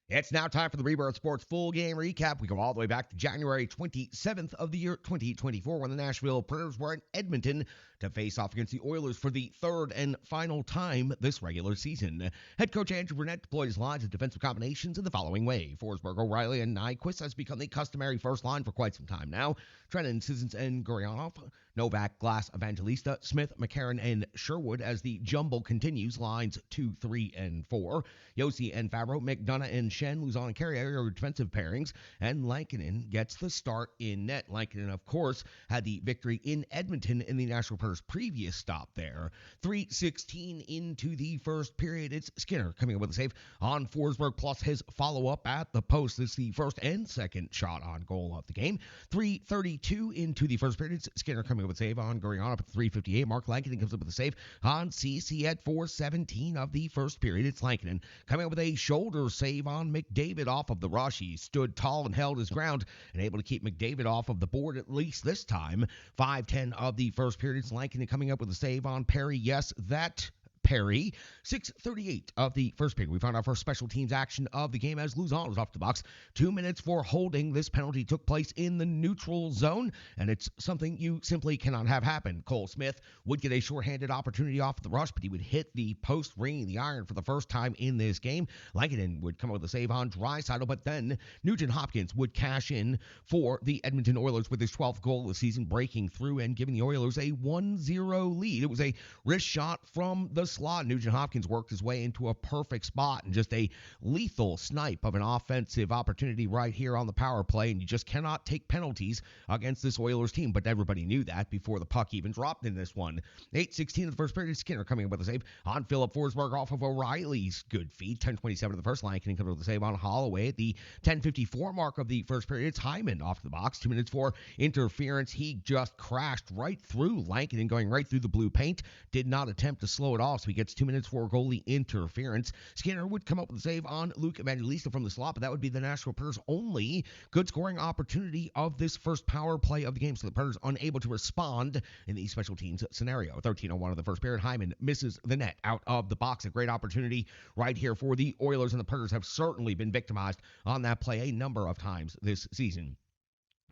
It's now time for the Rebirth Sports full game recap. We go all the way back to January 27th of the year 2024 when the Nashville Predators were in Edmonton to face off against the Oilers for the third and final time this regular season. Head coach Andrew Burnett deployed his lines of defensive combinations in the following way. Forsberg, O'Reilly, and Nyquist has become the customary first line for quite some time now. Trennan, Sissons, and Gurionov, Novak, Glass, Evangelista, Smith, McCarron, and Sherwood as the jumble continues. Lines 2, 3, and 4. Yossi and Fabro, McDonough and Shen, Luzon and Carrier are defensive pairings, and Lankinen gets the start in net. Lankinen, of course, had the victory in Edmonton in the Nashville Predators' previous stop there. 3:16 into the first period. It's Skinner coming up with a save on Forsberg, plus his follow-up at the post. This is the first and second shot on goal of the game. 3:32 into the first period. It's Skinner coming up with a save on Gurionov at the 3:58 mark. Lankinen comes up with a save on CC at 4:17 of the first period. It's Lankinen coming up with a shoulder save on McDavid off of the rush. He stood tall and held his ground and able to keep McDavid off of the board at least this time. 5:10 of the first period. It's Lankinen coming up with a save on Perry. Yes, that Perry. 6:38 of the first period. We found our first special teams action of the game as Luzon was off the box. 2 minutes for holding. This penalty took place in the neutral zone, and it's something you simply cannot have happen. Cole Smith would get a shorthanded opportunity off the rush, but he would hit the post, ringing the iron for the first time in this game. Lankinen would come up with a save on Draisaitl, but then Nugent Hopkins would cash in for the Edmonton Oilers with his 12th goal of the season, breaking through and giving the Oilers a 1-0 lead. It was a wrist shot from the slot. Nugent Hopkins worked his way into a perfect spot and just a lethal snipe of an offensive opportunity right here on the power play, and you just cannot take penalties against this Oilers team, but everybody knew that before the puck even dropped in this one. 8:16 of the first period. Skinner coming up with a save on Philip Forsberg off of O'Reilly's good feed. 10:27 of the first. Lankinen comes up with a save on Holloway at the 10:54 mark of the first period. It's Hyman off the box. 2 minutes for interference. He just crashed right through Lankinen, going right through the blue paint. Did not attempt to slow it off, so he gets 2 minutes for goalie interference. Skinner would come up with a save on Luke Evangelista from the slot, but that would be the Nashville Predators' only good scoring opportunity of this first power play of the game, so the Predators unable to respond in the special teams scenario. 13:01 of the first period. Hyman misses the net out of the box. A great opportunity right here for the Oilers, and the Predators have certainly been victimized on that play a number of times this season.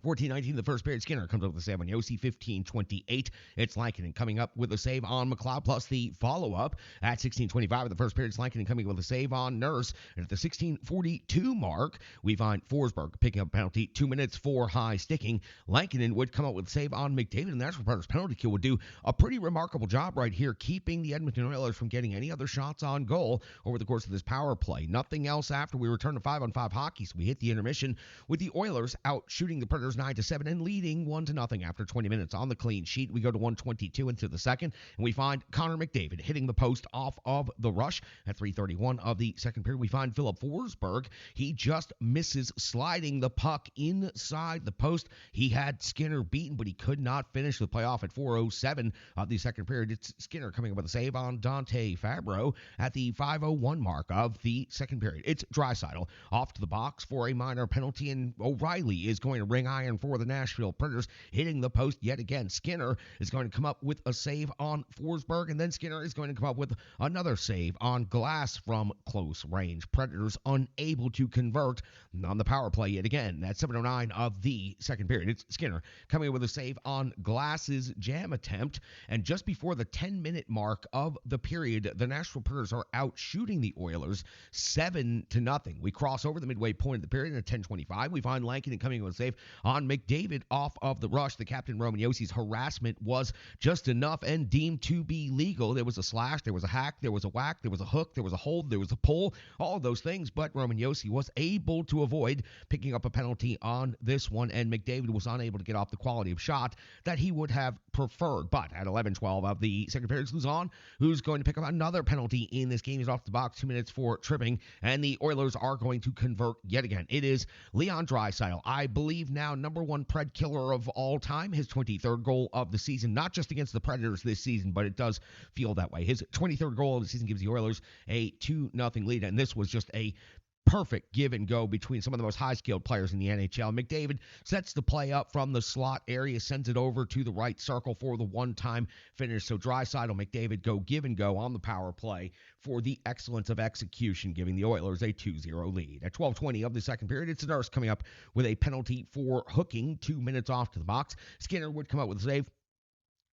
14:19 the first period. Skinner comes up with a save on Yossi. 15:28. It's Lankinen coming up with a save on McLeod, plus the follow-up at 16:25 of the first period. It's Lankinen coming with a save on Nurse. And at the 16:42 mark, we find Forsberg picking up a penalty. 2 minutes for high sticking. Lankinen would come up with a save on McDavid, and the Nashville Predators penalty kill would do a pretty remarkable job right here, keeping the Edmonton Oilers from getting any other shots on goal over the course of this power play. Nothing else after we return to 5-on-5 hockey, so we hit the intermission with the Oilers out shooting the Predators 9-7 and leading 1-0 after 20 minutes on the clean sheet. We go to 1:22 into the second, and we find Connor McDavid hitting the post off of the rush at 3:31 of the second period. We find Philip Forsberg. He just misses sliding the puck inside the post. He had Skinner beaten, but he could not finish the playoff at 4:07 of the second period. It's Skinner coming up with a save on Dante Fabro at the 5:01 mark of the second period. It's Draisaitl off to the box for a minor penalty, and O'Reilly is going to ring iron for the Nashville Predators, hitting the post yet again. Skinner is going to come up with a save on Forsberg, and then Skinner is going to come up with another save on Glass from close range. Predators unable to convert on the power play yet again. At 7:09 of the second period, it's Skinner coming up with a save on Glass's jam attempt, and just before the 10-minute mark of the period, the Nashville Predators are out shooting the Oilers 7-0. We cross over the midway point of the period at 10:25. We find Lankinen coming with a save on McDavid off of the rush. The captain, Roman Yossi's harassment was just enough and deemed to be legal. There was a slash, there was a hack, there was a whack, there was a hook, there was a hold, there was a pull, all of those things, but Roman Yossi was able to avoid picking up a penalty on this one, and McDavid was unable to get off the quality of shot that he would have preferred. But at 11:12 of the second period, it's Luzon who's going to pick up another penalty in this game. He's off the box, 2 minutes for tripping, and the Oilers are going to convert yet again. It is Leon Draisaitl, I believe now number one Pred killer of all time, his 23rd goal of the season, not just against the Predators this season, but it does feel that way. His 23rd goal of the season gives the Oilers a 2-0 lead, and this was just a perfect give and go between some of the most high-skilled players in the NHL. McDavid sets the play up from the slot area, sends it over to the right circle for the one-time finish. So Draisaitl, McDavid go give and go on the power play for the excellence of execution, giving the Oilers a 2-0 lead. At 12:20 of the second period, it's Nurse coming up with a penalty for hooking 2 minutes off to the box. Skinner would come up with a save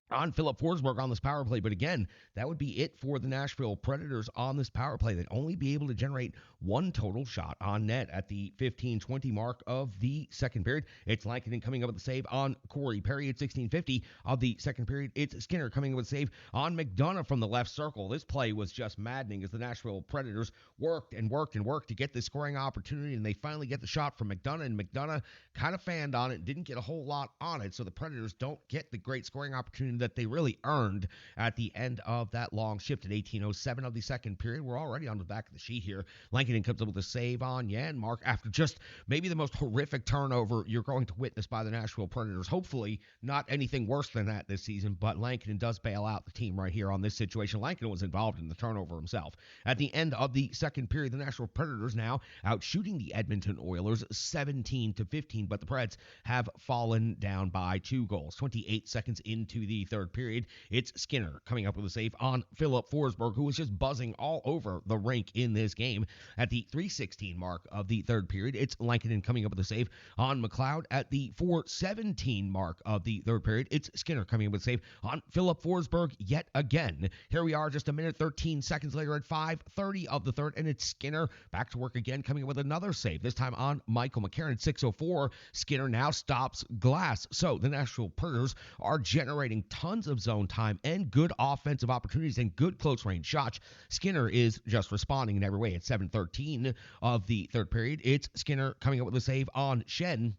on Philip Forsberg on this power play. But again, that would be it for the Nashville Predators on this power play. They'd only be able to generate one total shot on net at the 15:20 mark of the second period. It's Lankinen coming up with a save on Corey Perry at 16:50 of the second period. It's Skinner coming up with a save on McDonough from the left circle. This play was just maddening as the Nashville Predators worked to get this scoring opportunity, and they finally get the shot from McDonough, and McDonough kind of fanned on it, didn't get a whole lot on it, so the Predators don't get the great scoring opportunity that they really earned at the end of that long shift. At 18:07 of the second period, we're already on the back of the sheet here. Lankinen comes up with a save on Janmark after just maybe the most horrific turnover you're going to witness by the Nashville Predators. Hopefully not anything worse than that this season, but Lankinen does bail out the team right here on this situation. Lankinen was involved in the turnover himself. At the end of the second period, the Nashville Predators now out shooting the Edmonton Oilers 17-15, but the Preds have fallen down by 2 goals. 28 seconds into the third period, it's Skinner coming up with a save on Philip Forsberg, who was just buzzing all over the rink in this game. At the 3:16 mark of the third period, it's Lankinen coming up with a save on McLeod. At the 4:17 mark of the third period, it's Skinner coming up with a save on Philip Forsberg yet again. Here we are just a minute 13 seconds later at 5:30 of the third, and it's Skinner back to work again, coming up with another save, this time on Michael McCarron. 6:04, Skinner now stops glass. So the Nashville Predators are generating tons of zone time and good offensive opportunities and good close-range shots. Skinner is just responding in every way. At 7:13 of the third period, it's Skinner coming up with a save on Schenn.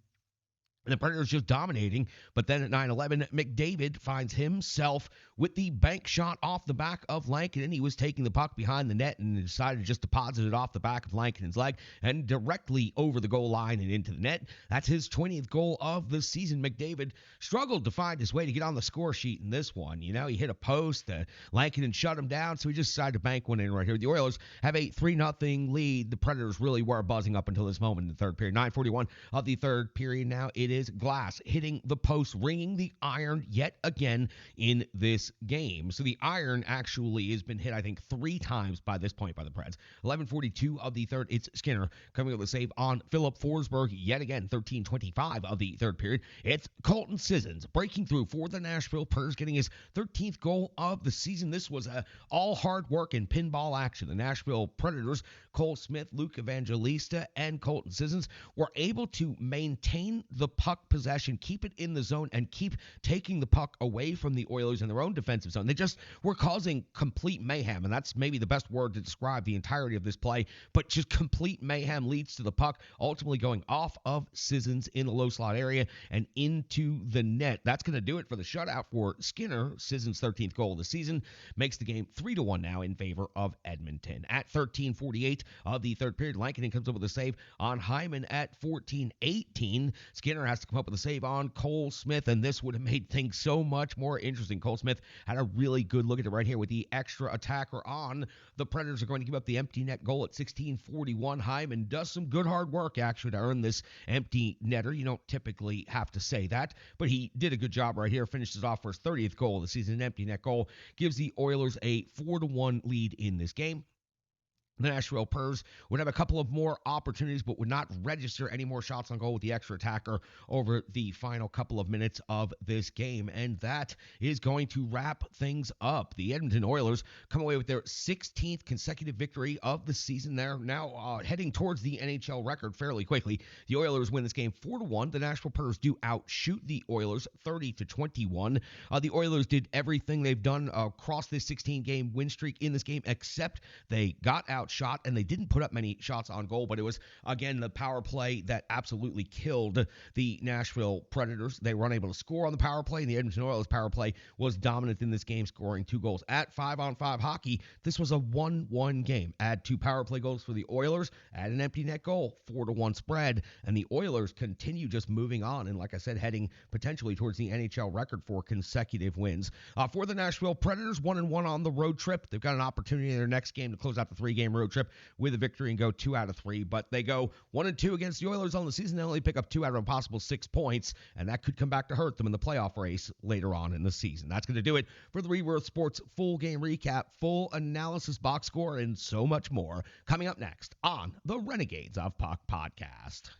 And the Predators just dominating. But then at 9:11, McDavid finds himself with the bank shot off the back of Lankinen. He was taking the puck behind the net and decided to just deposit it off the back of Lankinen's leg and directly over the goal line and into the net. That's his 20th goal of the season. McDavid struggled to find his way to get on the score sheet in this one. You know, he hit a post. Lankinen shut him down, so he just decided to bank one in right here. The Oilers have a 3-0 lead. The Predators really were buzzing up until this moment in the third period. 9:41 of the third period now. It is Glass hitting the post, ringing the iron yet again in this game. So the iron actually has been hit, I think, 3 times by this point by the Preds. 11:42 of the third, it's Skinner coming with a save on Philip Forsberg yet again. 13:25 of the third period, it's Colton Sissons breaking through for the Nashville Predators, getting his 13th goal of the season. This was all hard work and pinball action. The Nashville Predators, Cole Smith, Luke Evangelista, and Colton Sissons were able to maintain the puck possession, keep it in the zone, and keep taking the puck away from the Oilers in their own defensive zone. They just were causing complete mayhem, and that's maybe the best word to describe the entirety of this play, but just complete mayhem leads to the puck ultimately going off of Sissons in the low slot area and into the net. That's going to do it for the shutout for Skinner. Sissons' 13th goal of the season makes the game 3-1 now in favor of Edmonton. At 13:48 of the third period, Lankinen comes up with a save on Hyman. At 14:18, Skinner has to come up with a save on Cole Smith, and this would have made things so much more interesting. Cole Smith had a really good look at it right here with the extra attacker on. The Predators are going to give up the empty net goal at 16:41. Hyman does some good hard work, actually, to earn this empty netter. You don't typically have to say that, but he did a good job right here. Finishes off for his 30th goal of the season. An empty net goal gives the Oilers a 4-1 lead in this game. The Nashville Predators would have a couple of more opportunities, but would not register any more shots on goal with the extra attacker over the final couple of minutes of this game. And that is going to wrap things up. The Edmonton Oilers come away with their 16th consecutive victory of the season. They're now heading towards the NHL record fairly quickly. The Oilers win this game 4-1. The Nashville Predators do outshoot the Oilers 30-21. The Oilers did everything they've done across this 16-game win streak in this game, except they got out shot, and they didn't put up many shots on goal, but it was, again, the power play that absolutely killed the Nashville Predators. They were unable to score on the power play, and the Edmonton Oilers power play was dominant in this game, scoring 2 goals. At 5-on-5 hockey, this was a 1-1 game. Add 2 power play goals for the Oilers, add an empty net goal, 4-1 spread, and the Oilers continue just moving on, and like I said, heading potentially towards the NHL record for consecutive wins. For the Nashville Predators, 1-1 on the road trip. They've got an opportunity in their next game to close out the 3-game road trip with a victory and go 2 out of 3. But they go 1-2 against the Oilers on the season. They only pick up 2 out of a possible 6 points, and that could come back to hurt them in the playoff race later on in the season. That's going to do it for the Rebirth Sports full game recap, full analysis, box score, and so much more coming up next on the Renegades of Puck podcast.